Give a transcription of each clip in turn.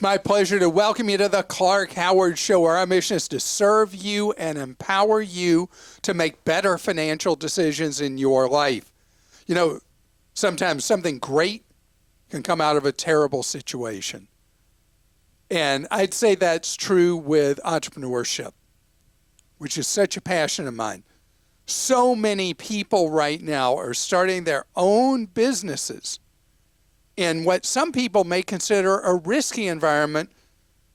my pleasure to welcome you to the Clark Howard Show, where our mission is to serve you and empower you to make better financial decisions in your life. You know, sometimes something great can come out of a terrible situation. And I'd say that's true with entrepreneurship, which is such a passion of mine. So many people right now are starting their own businesses in what some people may consider a risky environment,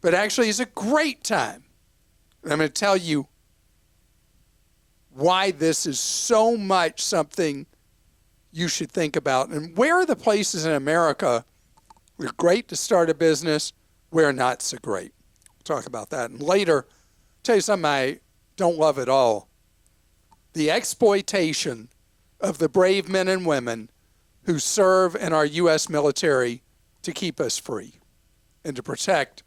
but actually is a great time. And I'm going to tell you why this is so much something you should think about. And where are the places in America where great to start a business, where not so great? We'll talk about that. And later, I'll tell you something I don't love at all. The exploitation of the brave men and women who serve in our U.S. military to keep us free and to protect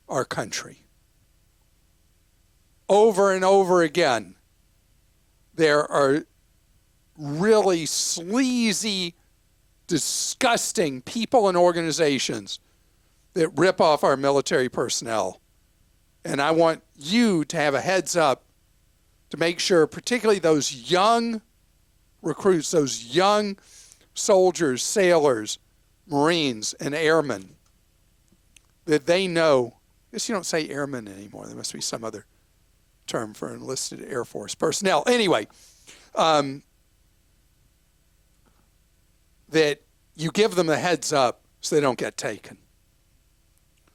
our country. Over and over again, there are really sleazy, disgusting people and organizations that rip off our military personnel. And I want you to have a heads up to make sure, particularly those young recruits, those young soldiers, sailors, Marines, and airmen, that they know. I guess you don't say airmen anymore. There must be some other term for enlisted Air Force personnel. Anyway, that you give them a heads up so they don't get taken.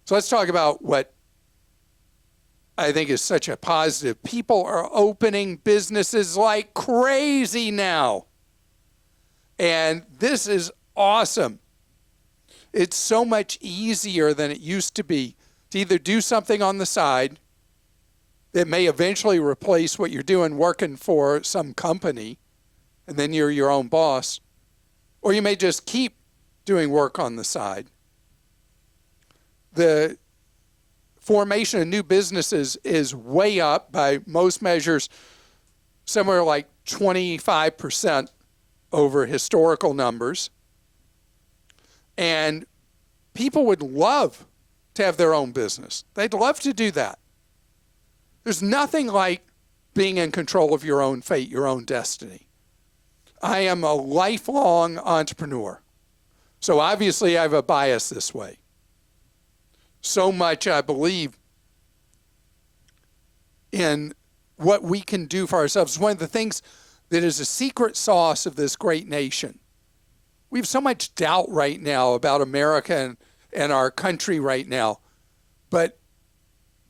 So let's talk about what I think is such a positive. People are opening businesses like crazy now. And this is awesome. It's so much easier than it used to be to either do something on the side that may eventually replace what you're doing working for some company, and then you're your own boss, or you may just keep doing work on the side. The formation of new businesses is way up by most measures, somewhere like 25% over historical numbers. And people would love to have their own business. They'd love to do that. There's nothing like being in control of your own fate, your own destiny. I am a lifelong entrepreneur. So obviously I have a bias this way. So much I believe in what we can do for ourselves. One of the things that is a secret sauce of this great nation. We have so much doubt right now about America and our country right now. But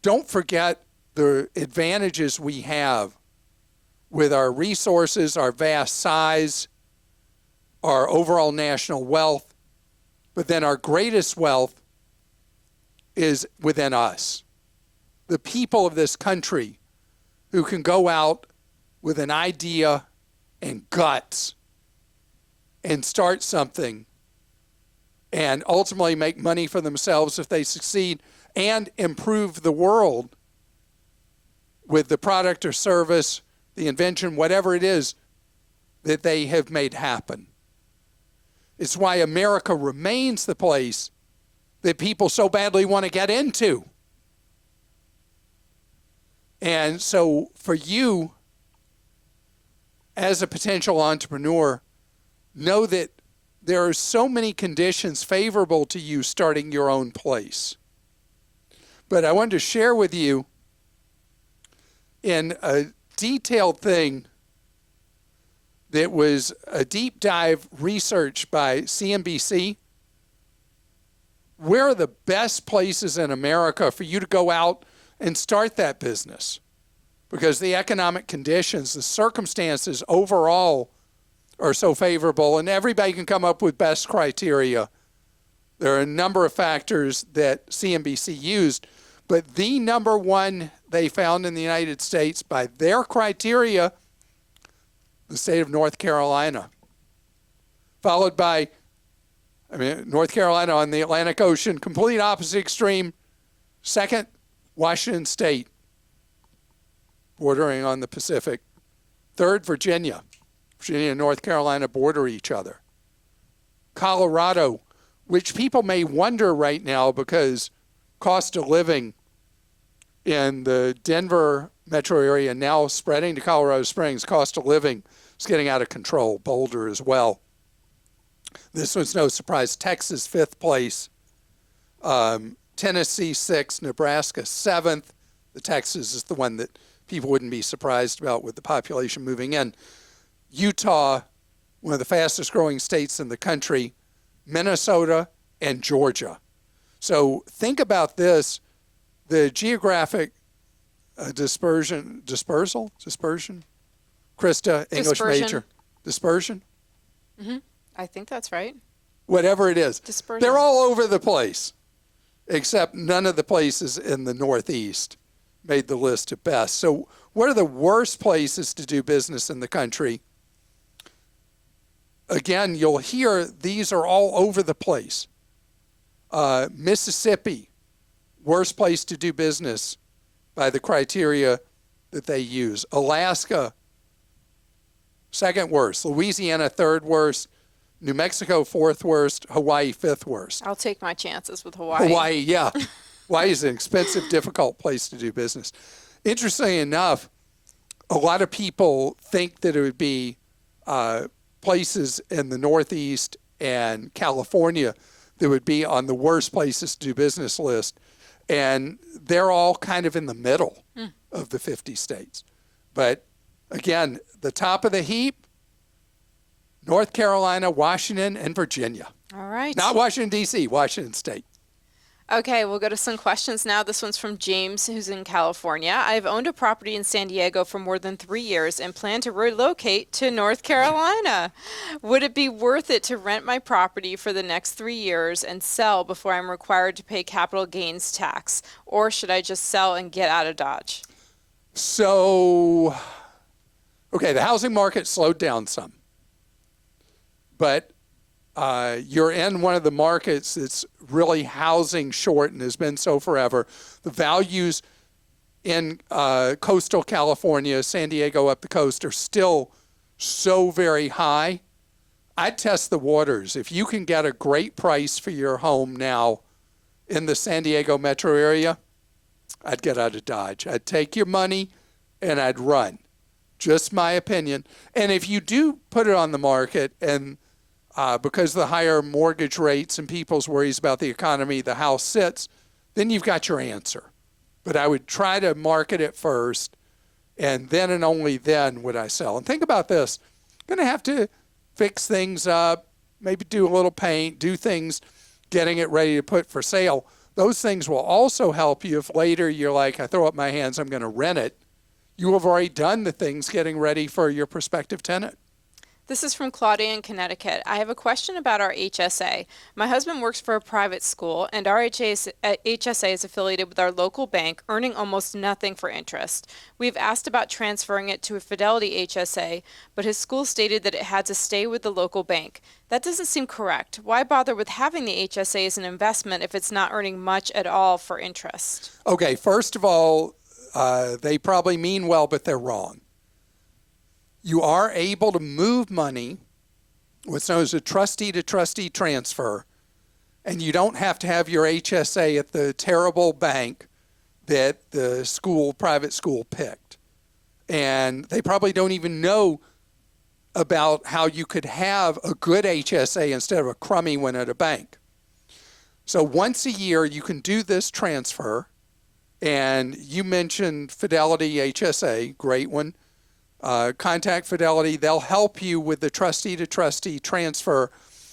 don't forget the advantages we have with our resources, our vast size, our overall national wealth. But then our greatest wealth is within us. The people of this country who can go out with an idea and guts and start something and ultimately make money for themselves if they succeed and improve the world with the product or service, the invention, whatever it is that they have made happen. It's why America remains the place that people so badly want to get into. And so for you, as a potential entrepreneur, know that there are so many conditions favorable to you starting your own place. But I wanted to share with you in a detailed thing that was a deep dive research by CNBC. Where are the best places in America for you to go out and start that business? Because the economic conditions, the circumstances overall are so favorable, and everybody can come up with best criteria. There are a number of factors that CNBC used, but the number one they found in the United States by their criteria, the state of North Carolina, followed by, North Carolina on the Atlantic Ocean, complete opposite extreme. Second, Washington State, bordering on the Pacific. Third, Virginia. Virginia and North Carolina border each other. Colorado, which people may wonder right now because cost of living in the Denver metro area now spreading to Colorado Springs, cost of living is getting out of control. Boulder as well. This was no surprise. Texas, 5th place. Tennessee, 6th. Nebraska, 7th. The Texas is the one that people wouldn't be surprised about with the population moving in. Utah, one of the fastest growing states in the country. Minnesota and Georgia. So think about this. The geographic dispersion? Christa, English major. Dispersion? Mm-hmm. I think that's right. Whatever it is. Dispersion. They're all over the place, except none of the places in the Northeast made the list at best. So what are the worst places to do business in the country? Again, you'll hear these are all over the place. Mississippi, worst place to do business by the criteria that they use. Alaska, 2nd worst. Louisiana, 3rd worst. New Mexico, 4th worst. Hawaii, 5th worst. I'll take my chances with Hawaii. Hawaii, yeah. Hawaii is an expensive, difficult place to do business. Interestingly enough, a lot of people think that it would be places in the Northeast and California that would be on the worst places to do business list. And they're all kind of in the middle of the 50 states. But again, the top of the heap, North Carolina, Washington, and Virginia. All right. Not Washington, D.C., Washington State. Okay, we'll go to some questions now. This one's from James, who's in California. I've owned a property in San Diego for more than 3 years and plan to relocate to North Carolina. Would it be worth it to rent my property for the next 3 years and sell before I'm required to pay capital gains tax? Or should I just sell and get out of Dodge? So, okay, the housing market slowed down some. But you're in one of the markets that's really housing short and has been so forever. The values in coastal California, San Diego up the coast, are still so very high. I'd test the waters. If you can get a great price for your home now in the San Diego metro area, I'd get out of Dodge. I'd take your money and I'd run. Just my opinion. And if you do put it on the market and because of the higher mortgage rates and people's worries about the economy, the house sits, then you've got your answer. But I would try to market it first, and then and only then would I sell. And think about this. I'm going to have to fix things up, maybe do a little paint, do things, getting it ready to put for sale. Those things will also help you if later you're like, I throw up my hands, I'm going to rent it. You have already done the things getting ready for your prospective tenant. This is from Claudia in Connecticut. I have a question about our HSA. My husband works for a private school, and our HSA is affiliated with our local bank, earning almost nothing for interest. We've asked about transferring it to a Fidelity HSA, but his school stated that it had to stay with the local bank. That doesn't seem correct. Why bother with having the HSA as an investment if it's not earning much at all for interest? Okay, first of all, they probably mean well, but they're wrong. You are able to move money, what's known as a trustee-to-trustee transfer, and you don't have to have your HSA at the terrible bank that the private school picked. And they probably don't even know about how you could have a good HSA instead of a crummy one at a bank. So once a year, you can do this transfer, and you mentioned Fidelity HSA, great one. Contact Fidelity. They'll help you with the trustee-to-trustee transfer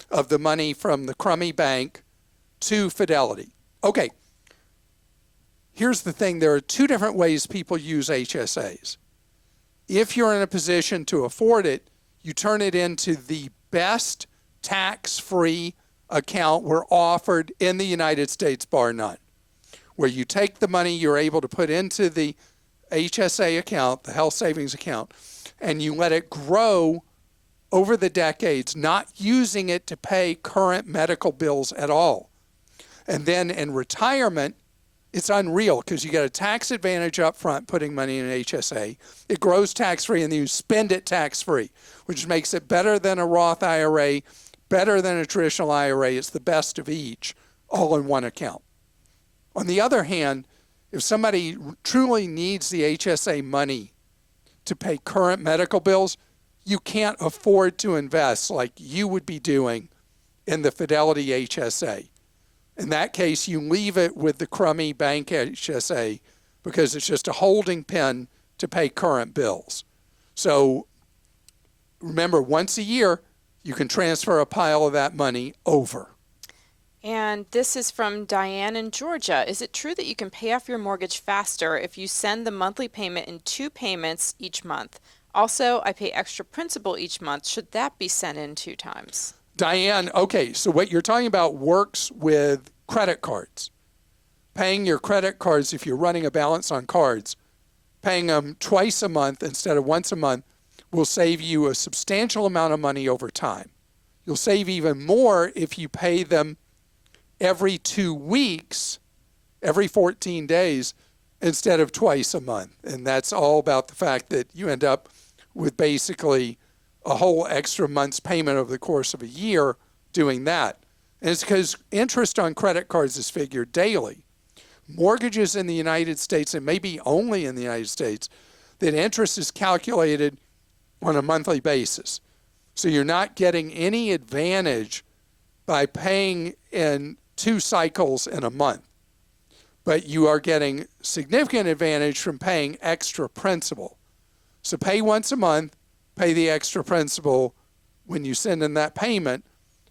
of the money from the crummy bank to Fidelity. Okay, here's the thing. There are two different ways people use HSAs. If you're in a position to afford it, you turn it into the best tax-free account we're offered in the United States, bar none, where you take the money you're able to put into the HSA account, the health savings account, and you let it grow over the decades, not using it to pay current medical bills at all. And then in retirement, it's unreal because you get a tax advantage up front putting money in an HSA. It grows tax-free, and then you spend it tax-free, which makes it better than a Roth IRA, better than a traditional IRA. It's the best of each, all in one account. On the other hand, if somebody truly needs the HSA money to pay current medical bills, you can't afford to invest like you would be doing in the Fidelity HSA. In that case, you leave it with the crummy bank HSA because it's just a holding pen to pay current bills. So remember, once a year, you can transfer a pile of that money over. And this is from Diane in Georgia. Is it true that you can pay off your mortgage faster if you send the monthly payment in 2 payments each month? Also, I pay extra principal each month. Should that be sent in 2 times? Diane, okay, so what you're talking about works with credit cards. Paying your credit cards, if you're running a balance on cards, paying them twice a month instead of once a month will save you a substantial amount of money over time. You'll save even more if you pay them every 2 weeks, every 14 days, instead of twice a month. And that's all about the fact that you end up with basically a whole extra month's payment over the course of a year doing that. And it's because interest on credit cards is figured daily. Mortgages in the United States, and maybe only in the United States, that interest is calculated on a monthly basis. So you're not getting any advantage by paying in 2 cycles in a month. But you are getting significant advantage from paying extra principal. So pay once a month, pay the extra principal when you send in that payment,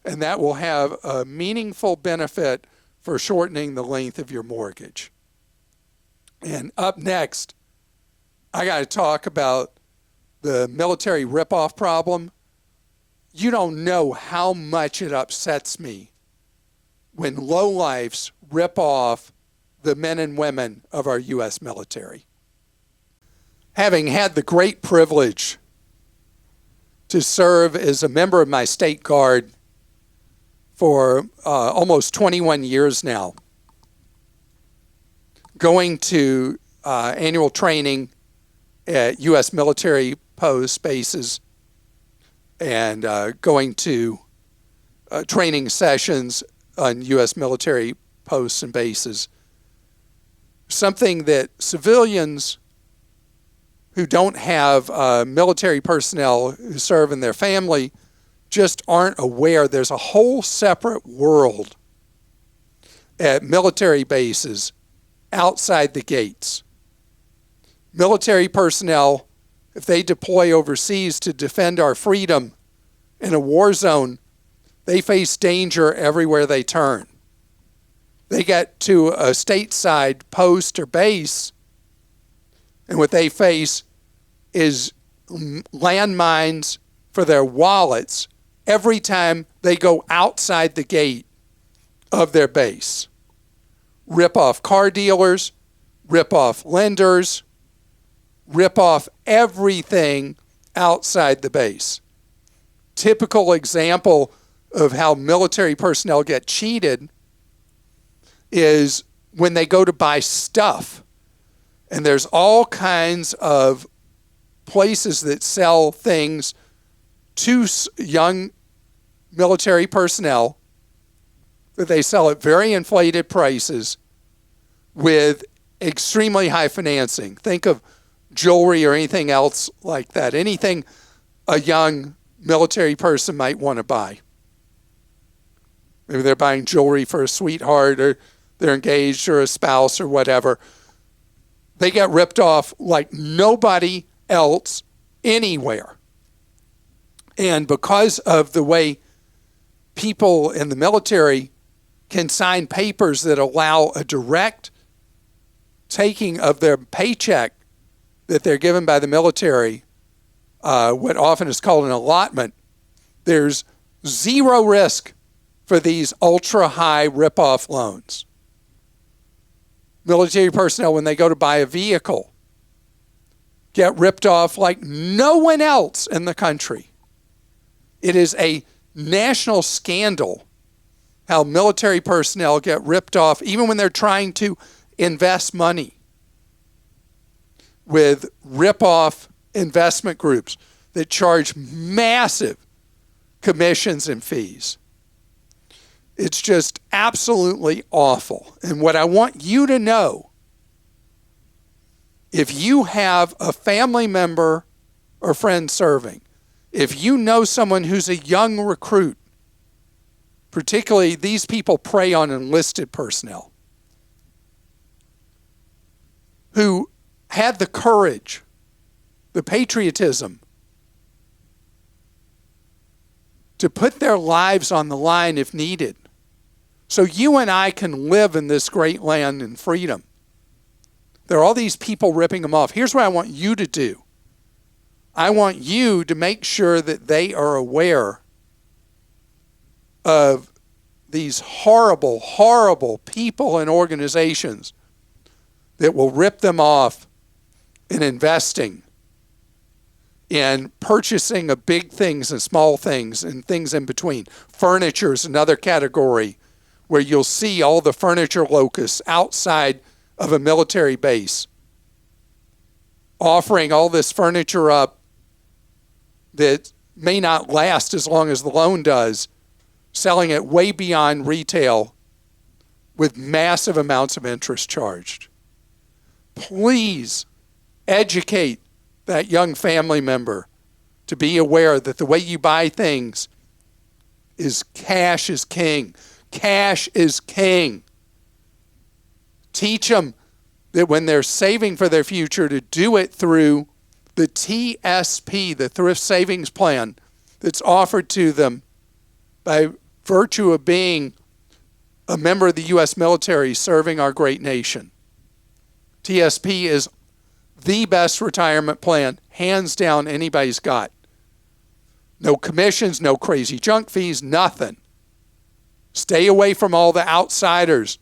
and that will have a meaningful benefit for shortening the length of your mortgage. And up next, I got to talk about the military ripoff problem. You don't know how much it upsets me when lowlifes rip off the men and women of our U.S. military. Having had the great privilege to serve as a member of my state guard for almost 21 years now, going to annual training at U.S. military posts, bases, and going to training sessions on U.S. military posts and bases, something that civilians who don't have military personnel who serve in their family just aren't aware. There's a whole separate world at military bases outside the gates. Military personnel, if they deploy overseas to defend our freedom in a war zone, they face danger everywhere they turn. They get to a stateside post or base, and what they face is landmines for their wallets every time they go outside the gate of their base. Rip off car dealers, rip off lenders, rip off everything outside the base. Typical example of how military personnel get cheated is when they go to buy stuff. And there's all kinds of places that sell things to young military personnel that they sell at very inflated prices with extremely high financing. Think of jewelry or anything else like that. Anything a young military person might want to buy. Maybe they're buying jewelry for a sweetheart, or they're engaged, or a spouse, or whatever. They get ripped off like nobody else anywhere. And because of the way people in the military can sign papers that allow a direct taking of their paycheck that they're given by the military, what often is called an allotment, there's zero risk for these ultra-high rip-off loans. Military personnel, when they go to buy a vehicle, get ripped off like no one else in the country. It is a national scandal how military personnel get ripped off even when they're trying to invest money with rip-off investment groups that charge massive commissions and fees. It's just absolutely awful. And what I want you to know, if you have a family member or friend serving, if you know someone who's a young recruit, particularly these people prey on enlisted personnel, who had the courage, the patriotism to put their lives on the line if needed, so you and I can live in this great land in freedom. There are all these people ripping them off. Here's what I want you to do. I want you to make sure that they are aware of these horrible, horrible people and organizations that will rip them off in investing, in purchasing of big things and small things and things in between. Furniture is another category where you'll see all the furniture locusts outside of a military base offering all this furniture up that may not last as long as the loan does, selling it way beyond retail with massive amounts of interest charged. Please educate that young family member to be aware that the way you buy things is cash is king. Cash is king. Teach them that when they're saving for their future, to do it through the TSP, the Thrift Savings Plan, that's offered to them by virtue of being a member of the U.S. military serving our great nation. TSP is the best retirement plan, hands down, anybody's got. No commissions, no crazy junk fees, nothing. Stay away from all the outsiders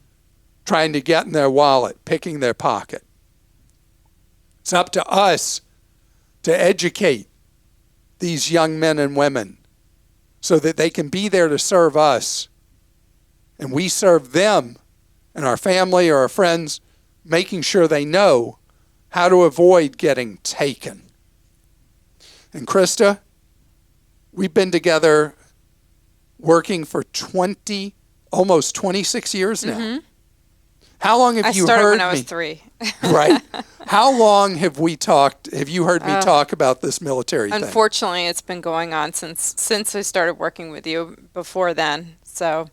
trying to get in their wallet, picking their pocket. It's up to us to educate these young men and women so that they can be there to serve us. And we serve them and our family or our friends, making sure they know how to avoid getting taken. And Christa, we've been together working for almost 26 years now. Mm-hmm. How long have you heard me? I started when I was 3. Right. How long have you heard me talk about this military thing? Unfortunately, it's been going on since I started working with you before then. So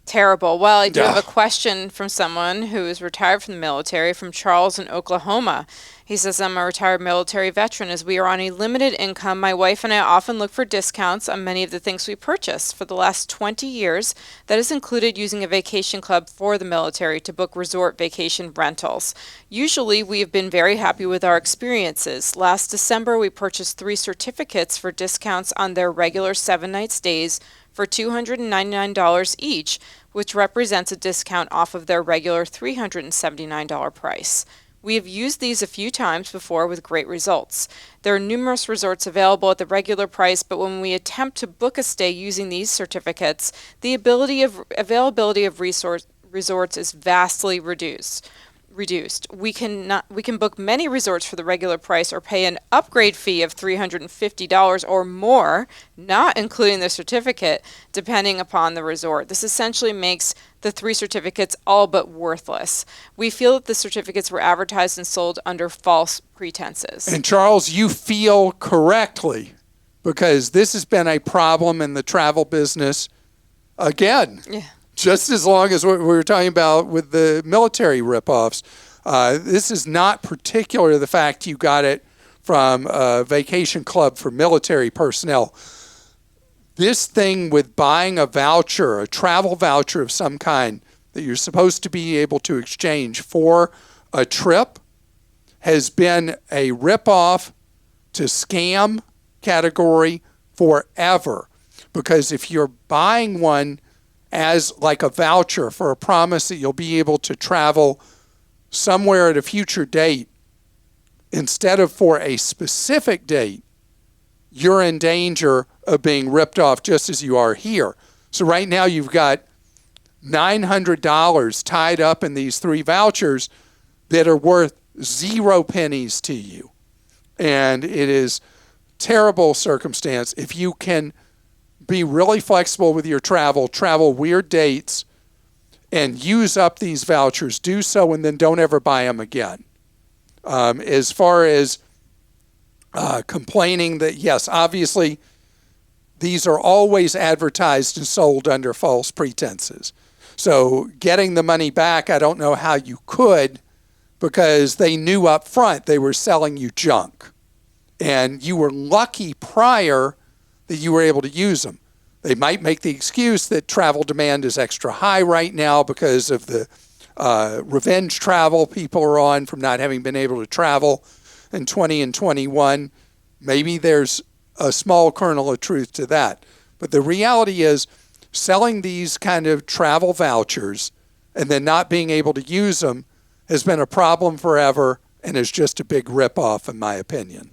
terrible. Well, I do have a question from someone who is retired from the military, from Charles in Oklahoma. He says, I'm a retired military veteran. As we are on a limited income, my wife and I often look for discounts on many of the things we purchase. For the last 20 years, that has included using a vacation club for the military to book resort vacation rentals. Usually, we have been very happy with our experiences. Last December, we purchased 3 certificates for discounts on their regular 7-night stays for $299 each, which represents a discount off of their regular $379 price. We have used these a few times before with great results. There are numerous resorts available at the regular price, but when we attempt to book a stay using these certificates, the availability of resorts is vastly reduced. We can book many resorts for the regular price or pay an upgrade fee of $350 or more, not including the certificate, depending upon the resort. This essentially makes the 3 certificates all but worthless. We feel that the certificates were advertised and sold under false pretenses. And Charles, you feel correctly, because this has been a problem in the travel business again. Yeah. Just as long as what we were talking about with the military ripoffs. This is not particular to the fact you got it from a vacation club for military personnel. This thing with buying a voucher, a travel voucher of some kind that you're supposed to be able to exchange for a trip, has been a ripoff to scam category forever. Because if you're buying one as like a voucher for a promise that you'll be able to travel somewhere at a future date, instead of for a specific date, you're in danger of being ripped off just as you are here. So right now you've got $900 tied up in these 3 vouchers that are worth 0 pennies to you. And it is terrible circumstance. If you can be really flexible with your travel weird dates, and use up these vouchers. Do so, and then don't ever buy them again. As far as complaining that, yes, obviously, these are always advertised and sold under false pretenses. So getting the money back, I don't know how you could, because they knew up front they were selling you junk. And you were lucky prior that you were able to use them. They might make the excuse that travel demand is extra high right now because of the revenge travel people are on from not having been able to travel in 20 and 21. Maybe there's a small kernel of truth to that. But the reality is, selling these kind of travel vouchers and then not being able to use them has been a problem forever and is just a big ripoff, in my opinion.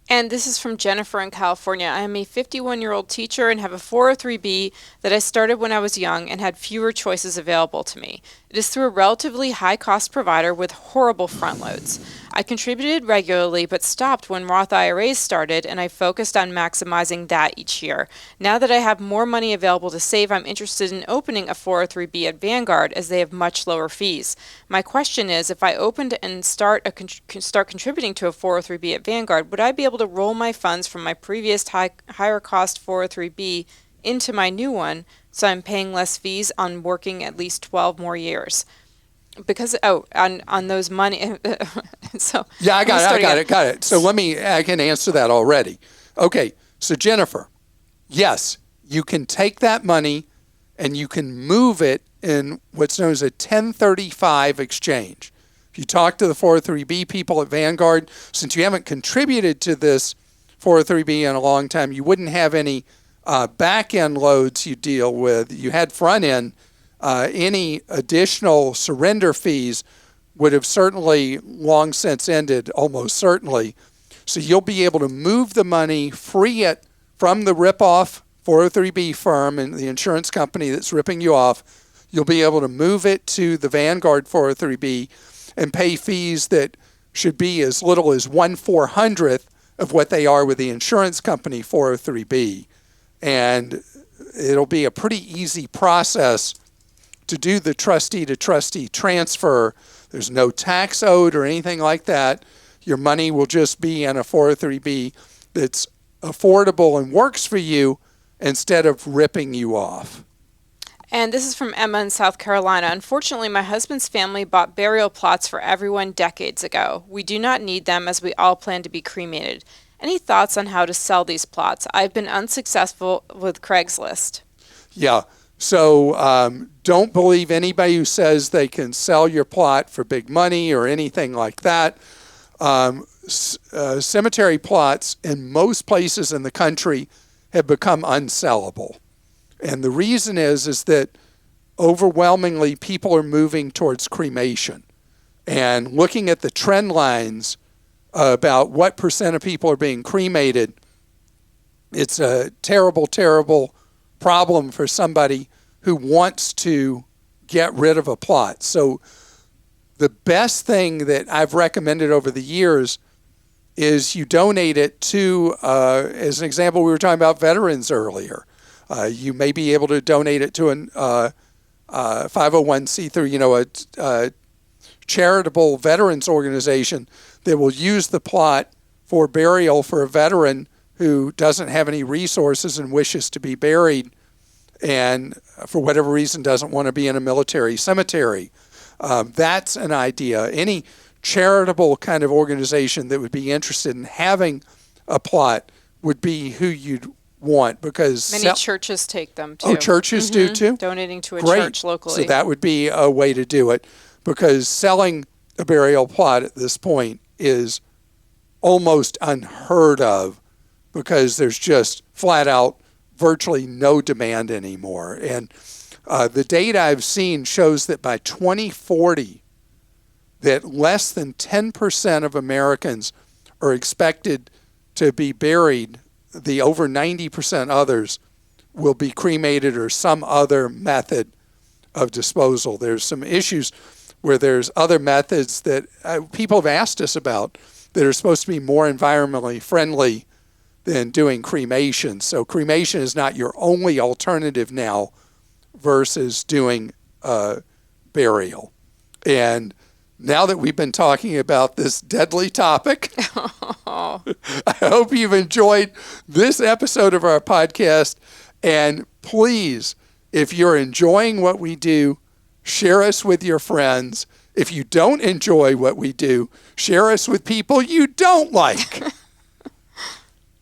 And this is from Jennifer in California. I am a 51-year-old teacher and have a 403B that I started when I was young and had fewer choices available to me. It is through a relatively high-cost provider with horrible front loads. I contributed regularly but stopped when Roth IRAs started, and I focused on maximizing that each year. Now that I have more money available to save, I'm interested in opening a 403B at Vanguard as they have much lower fees. My question is, if I opened and start contributing to a 403B at Vanguard, would I be able to roll my funds from my previous higher cost 403B into my new one so I'm paying less fees on working at least 12 more years? Because on those money so yeah, I got it. So I can answer that already. Okay, so Jennifer, yes, you can take that money and you can move it in what's known as a 1035 exchange. If you talk to the 403B people at Vanguard, since you haven't contributed to this 403B in a long time, you wouldn't have any back end loads you deal with. You had front end. Any additional surrender fees would have certainly long since ended, almost certainly. So you'll be able to move the money, free it from the rip-off 403B firm and the insurance company that's ripping you off. You'll be able to move it to the Vanguard 403B and pay fees that should be as little as 1/400th of what they are with the insurance company 403B. And it'll be a pretty easy process to do the trustee-to-trustee transfer. There's no tax owed or anything like that. Your money will just be in a 403B that's affordable and works for you instead of ripping you off. And this is from Emma in South Carolina. Unfortunately, my husband's family bought burial plots for everyone decades ago. We do not need them as we all plan to be cremated. Any thoughts on how to sell these plots? I've been unsuccessful with Craigslist. Yeah. So don't believe anybody who says they can sell your plot for big money or anything like that. Cemetery plots in most places in the country have become unsellable. And the reason is that overwhelmingly people are moving towards cremation. And looking at the trend lines about what percent of people are being cremated, it's a terrible, terrible problem for somebody who wants to get rid of a plot. So the best thing that I've recommended over the years is you donate it to, as an example, we were talking about veterans earlier. You may be able to donate it to a 501c3, a charitable veterans organization that will use the plot for burial for a veteran who doesn't have any resources and wishes to be buried and for whatever reason doesn't want to be in a military cemetery. That's an idea. Any charitable kind of organization that would be interested in having a plot would be who you'd want, because many churches take them too. Oh, churches do too? Donating to a Great. church locally. So that would be a way to do it, because selling a burial plot at this point is almost unheard of, because there's just flat out virtually no demand anymore. And the data I've seen shows that by 2040, that less than 10% of Americans are expected to be buried. The over 90% others will be cremated or some other method of disposal. There's some issues where there's other methods that people have asked us about that are supposed to be more environmentally friendly than doing cremation. So cremation is not your only alternative now versus doing burial. And now that we've been talking about this deadly topic, I hope you've enjoyed this episode of our podcast. And please, if you're enjoying what we do, share us with your friends. If you don't enjoy what we do, share us with people you don't like.